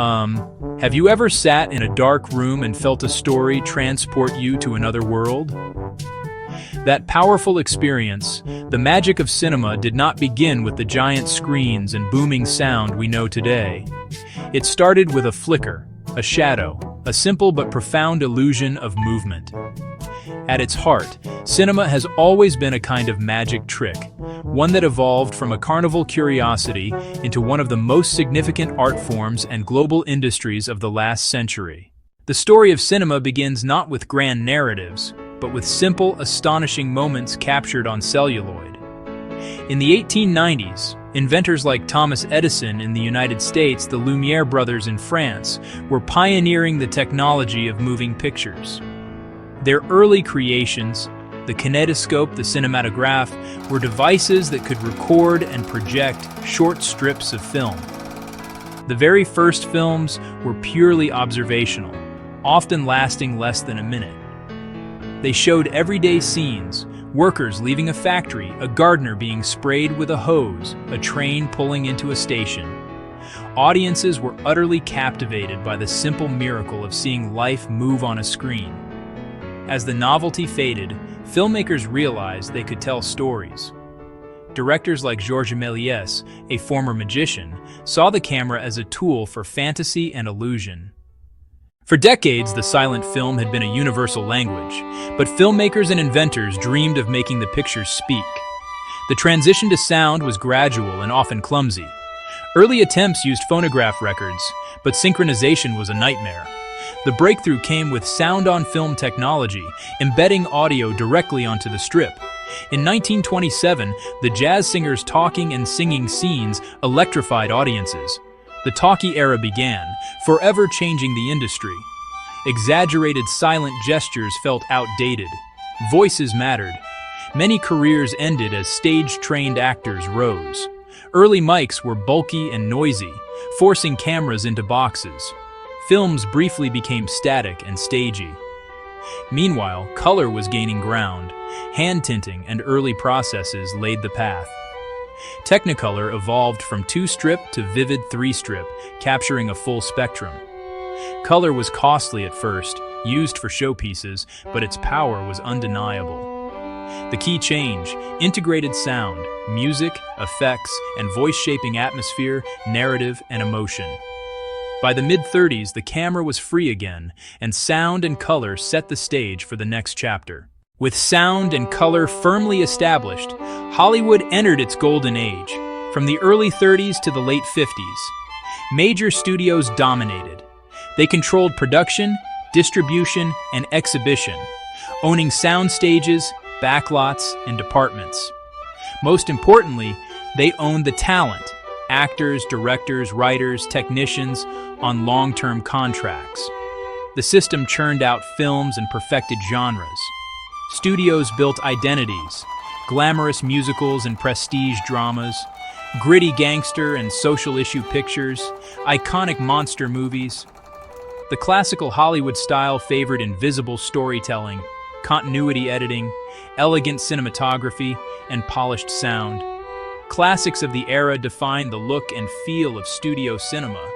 Have you ever sat in a dark room and felt a story transport you to another world? That powerful experience, the magic of cinema, did not begin with the giant screens and booming sound we know today. It started with a flicker, a shadow, a simple but profound illusion of movement. At its heart, cinema has always been a kind of magic trick, one that evolved from a carnival curiosity into one of the most significant art forms and global industries of the last century. The story of cinema begins not with grand narratives, but with simple, astonishing moments captured on celluloid. In the 1890s, inventors like Thomas Edison in the United States, the Lumiere brothers in France, were pioneering the technology of moving pictures. Their early creations, the kinetoscope, the cinematograph, were devices that could record and project short strips of film. The very first films were purely observational, often lasting less than a minute. They showed everyday scenes, workers leaving a factory, a gardener being sprayed with a hose, a train pulling into a station. Audiences were utterly captivated by the simple miracle of seeing life move on a screen. As the novelty faded, filmmakers realized they could tell stories. Directors like Georges Méliès, a former magician, saw the camera as a tool for fantasy and illusion. For decades, the silent film had been a universal language, but filmmakers and inventors dreamed of making the pictures speak. The transition to sound was gradual and often clumsy. Early attempts used phonograph records, but synchronization was a nightmare. The breakthrough came with sound-on-film technology, embedding audio directly onto the strip. In 1927, the jazz singers' talking and singing scenes electrified audiences. The talkie era began, forever changing the industry. Exaggerated silent gestures felt outdated. Voices mattered. Many careers ended as stage-trained actors rose. Early mics were bulky and noisy, forcing cameras into boxes. Films briefly became static and stagey. Meanwhile, color was gaining ground. Hand tinting and early processes laid the path. Technicolor evolved from 2-strip to vivid 3-strip, capturing a full spectrum. Color was costly at first, used for showpieces, but its power was undeniable. The key change: integrated sound, music, effects, and voice shaping atmosphere, narrative, and emotion. By the mid-30s, the camera was free again, and sound and color set the stage for the next chapter. With sound and color firmly established, Hollywood entered its golden age. From the early 30s to the late 50s, major studios dominated. They controlled production, distribution, and exhibition, owning sound stages, backlots, and departments. Most importantly, they owned the talent: actors, directors, writers, technicians, on long-term contracts. The system churned out films and perfected genres. Studios built identities: glamorous musicals and prestige dramas, gritty gangster and social issue pictures, iconic monster movies. The classical Hollywood style favored invisible storytelling, continuity editing, elegant cinematography, and polished sound. Classics of the era defined the look and feel of studio cinema.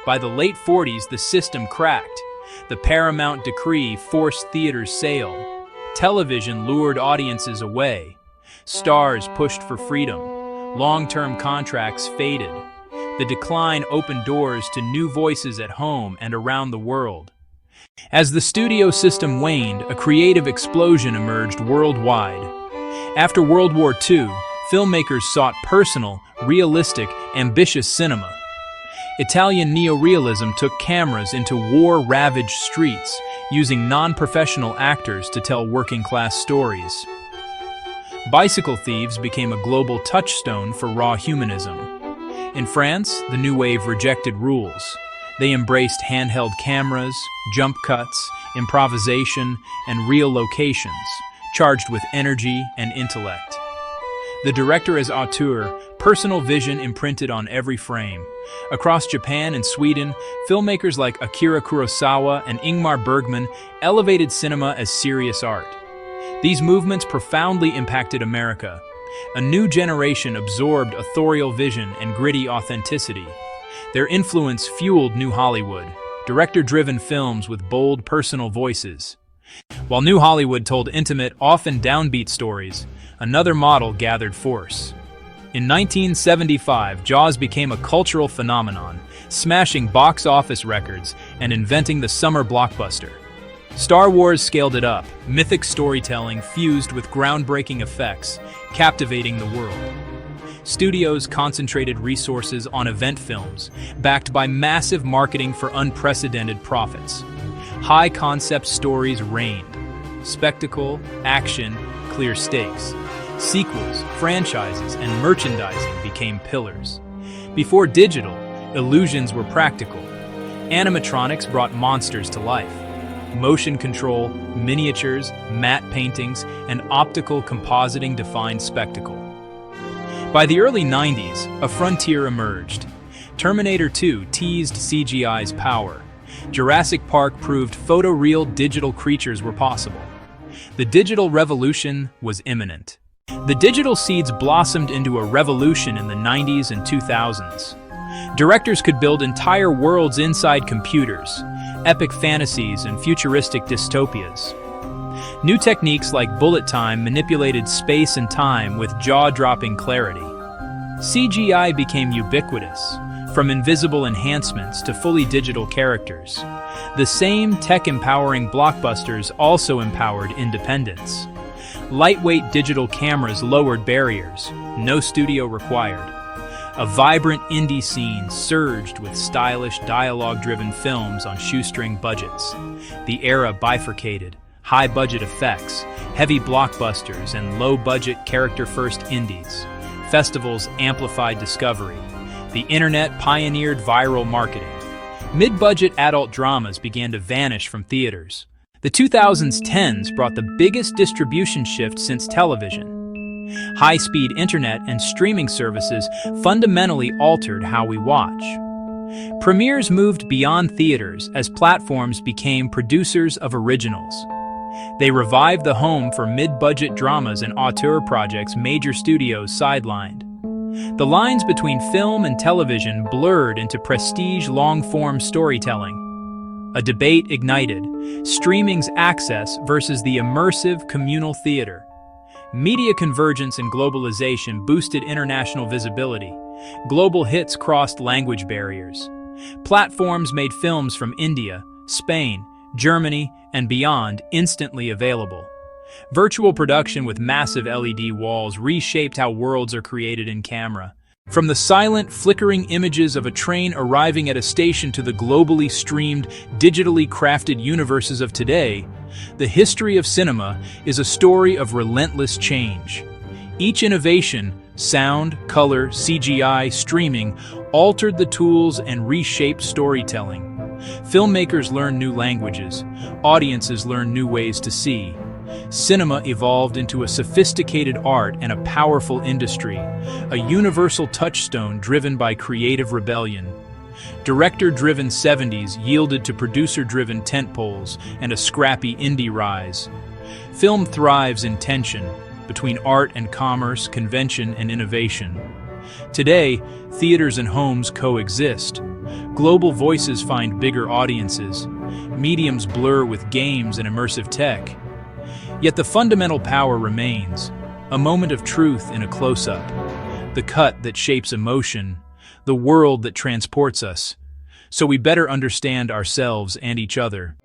By the late 40s, the system cracked. The Paramount decree forced theaters' sale. Television lured audiences away. Stars pushed for freedom. Long-term contracts faded. The decline opened doors to new voices at home and around the world. As the studio system waned, a creative explosion emerged worldwide. After World War II, filmmakers sought personal, realistic, ambitious cinema. Italian neorealism took cameras into war-ravaged streets, using non-professional actors to tell working-class stories. Bicycle thieves became a global touchstone for raw humanism. In France, the new wave rejected rules. They embraced handheld cameras, jump cuts, improvisation, and real locations, charged with energy and intellect. The director as auteur, personal vision imprinted on every frame. Across Japan and Sweden, filmmakers like Akira Kurosawa and Ingmar Bergman elevated cinema as serious art. These movements profoundly impacted America. A new generation absorbed authorial vision and gritty authenticity. Their influence fueled New Hollywood, director-driven films with bold personal voices. While New Hollywood told intimate, often downbeat stories, another model gathered force. In 1975, Jaws became a cultural phenomenon, smashing box office records and inventing the summer blockbuster. Star Wars scaled it up, mythic storytelling fused with groundbreaking effects, captivating the world. Studios concentrated resources on event films, backed by massive marketing for unprecedented profits. High-concept stories reigned. Spectacle, action, clear stakes. Sequels, franchises, and merchandising became pillars. Before digital, illusions were practical. Animatronics brought monsters to life. Motion control, miniatures, matte paintings, and optical compositing defined spectacle. By the early 90s, a frontier emerged. Terminator 2 teased CGI's power. Jurassic Park proved photoreal digital creatures were possible. The digital revolution was imminent. The digital seeds blossomed into a revolution in the 90s and 2000s. Directors could build entire worlds inside computers, epic fantasies and futuristic dystopias. New techniques like bullet time manipulated space and time with jaw-dropping clarity. CGI became ubiquitous, from invisible enhancements to fully digital characters. The same tech-empowering blockbusters also empowered independence. Lightweight digital cameras lowered barriers, no studio required. A vibrant indie scene surged with stylish, dialogue-driven films on shoestring budgets. The era bifurcated, high-budget effects, heavy blockbusters, and low-budget character-first indies. Festivals amplified discovery. The internet pioneered viral marketing. Mid-budget adult dramas began to vanish from theaters. The 2010s brought the biggest distribution shift since television. High-speed internet and streaming services fundamentally altered how we watch. Premieres moved beyond theaters as platforms became producers of originals. They revived the home for mid-budget dramas and auteur projects major studios sidelined. The lines between film and television blurred into prestige long-form storytelling. A debate ignited, streaming's access versus the immersive communal theater. Media convergence and globalization boosted international visibility. Global hits crossed language barriers. Platforms made films from India, Spain, Germany, and beyond instantly available. Virtual production with massive LED walls reshaped how worlds are created in camera. From the silent, flickering images of a train arriving at a station to the globally streamed, digitally crafted universes of today, the history of cinema is a story of relentless change. Each innovation, sound, color, CGI, streaming, altered the tools and reshaped storytelling. Filmmakers learned new languages, audiences learned new ways to see. Cinema evolved into a sophisticated art and a powerful industry, a universal touchstone driven by creative rebellion. Director-driven 70s yielded to producer-driven tentpoles and a scrappy indie rise. Film thrives in tension between art and commerce, convention and innovation. Today, theaters and homes coexist. Global voices find bigger audiences. Mediums blur with games and immersive tech. Yet the fundamental power remains, a moment of truth in a close-up, the cut that shapes emotion, the world that transports us, so we better understand ourselves and each other.